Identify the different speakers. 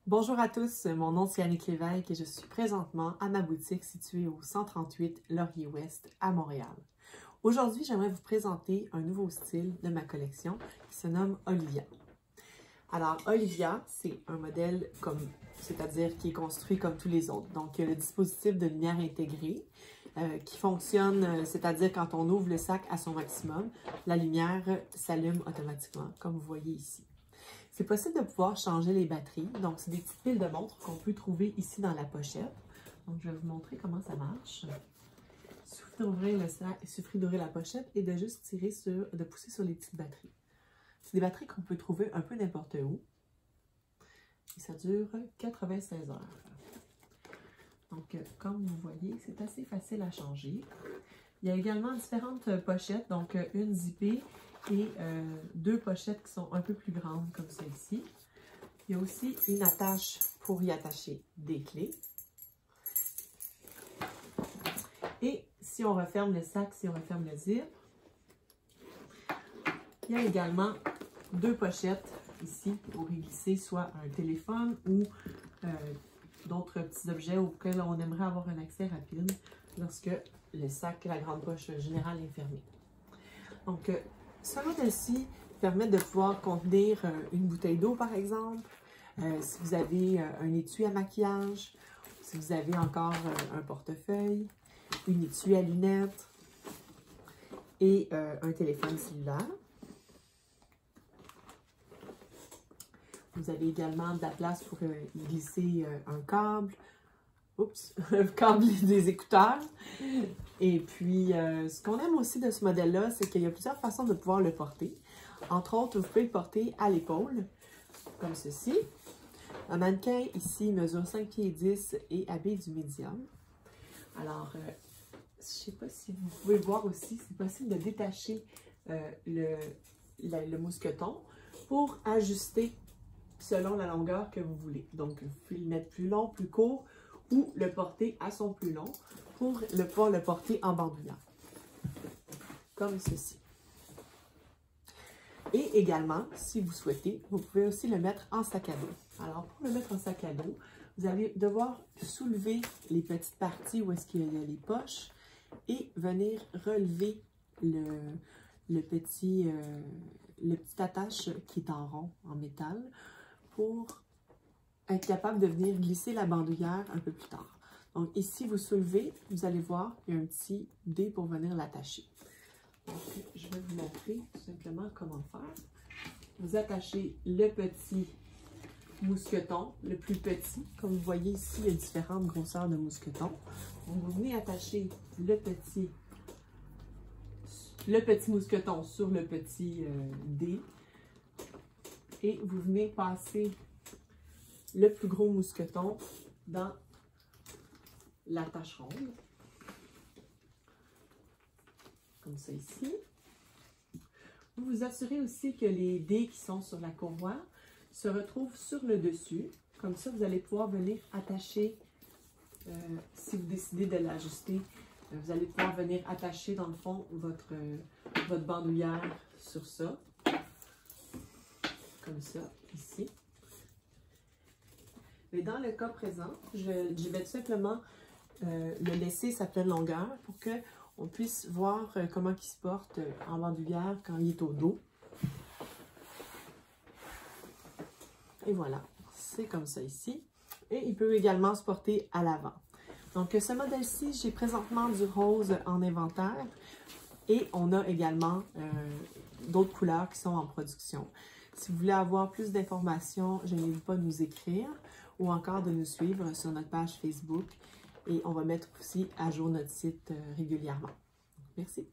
Speaker 1: Bonjour à tous, mon nom est Yannick Lévesque et je suis présentement à ma boutique située au 138 Laurier-Ouest à Montréal. Aujourd'hui, j'aimerais vous présenter un nouveau style de ma collection qui se nomme Olivia. Alors, Olivia, c'est un modèle c'est-à-dire qui est construit comme tous les autres. Donc, il y a le dispositif de lumière intégrée qui fonctionne, c'est-à-dire quand on ouvre le sac à son maximum, la lumière s'allume automatiquement, comme vous voyez ici. C'est possible de pouvoir changer les batteries. Donc, c'est des petites piles de montres qu'on peut trouver ici dans la pochette. Donc, je vais vous montrer comment ça marche. Il suffit d'ouvrir le sac, il suffit d'ouvrir la pochette et de juste de pousser sur les petites batteries. C'est des batteries qu'on peut trouver un peu n'importe où. Et ça dure 96 heures. Donc, comme vous voyez, c'est assez facile à changer. Il y a également différentes pochettes, donc une zippée et deux pochettes qui sont un peu plus grandes comme celle-ci. Il y a aussi une attache pour y attacher des clés. Et si on referme le sac, si on referme le zip, il y a également deux pochettes ici pour y glisser soit un téléphone ou d'autres petits objets auxquels on aimerait avoir un accès rapide lorsque le sac, la grande poche générale est fermée. Donc, ce modèle-ci permet de pouvoir contenir une bouteille d'eau, par exemple, si vous avez un étui à maquillage, si vous avez encore un portefeuille, une étui à lunettes et un téléphone cellulaire. Vous avez également de la place pour y glisser un câble, un câble des écouteurs. Et puis, ce qu'on aime aussi de ce modèle-là, c'est qu'il y a plusieurs façons de pouvoir le porter. Entre autres, vous pouvez le porter à l'épaule, comme ceci. Un mannequin ici mesure 5 pieds 10 et habille du médium. Alors, je ne sais pas si vous pouvez voir aussi, c'est possible de détacher le mousqueton pour ajuster selon la longueur que vous voulez. Donc, vous pouvez le mettre plus long, plus court ou le porter à son plus long pour pouvoir le porter en bandoulière, comme ceci. Et également, si vous souhaitez, vous pouvez aussi le mettre en sac à dos. Alors, pour le mettre en sac à dos, vous allez devoir soulever les petites parties où est-ce qu'il y a les poches et venir relever le petit attache qui est en rond, en métal, pour être capable de venir glisser la bandoulière un peu plus tard. Donc ici, vous soulevez, vous allez voir, il y a un petit dé pour venir l'attacher. Donc, je vais vous montrer tout simplement comment faire. Vous attachez le petit mousqueton, le plus petit. Comme vous voyez ici, il y a différentes grosseurs de mousqueton. Donc, vous venez attacher le petit mousqueton sur le petit dé. Et vous venez passer le plus gros mousqueton dans l'attache ronde. Comme ça ici. Vous vous assurez aussi que les dés qui sont sur la courroie se retrouvent sur le dessus. Comme ça, vous allez pouvoir venir attacher, si vous décidez de l'ajuster, vous allez pouvoir venir attacher dans le fond votre bandoulière sur ça. Comme ça, ici. Mais dans le cas présent, je vais tout simplement le laisser sa pleine longueur pour qu'on puisse voir comment il se porte en bandoulière quand il est au dos. Et voilà, c'est comme ça ici. Et il peut également se porter à l'avant. Donc, ce modèle-ci, j'ai présentement du rose en inventaire et on a également d'autres couleurs qui sont en production. Si vous voulez avoir plus d'informations, je n'hésite pas à nous écrire ou encore de nous suivre sur notre page Facebook et on va mettre aussi à jour notre site régulièrement. Merci.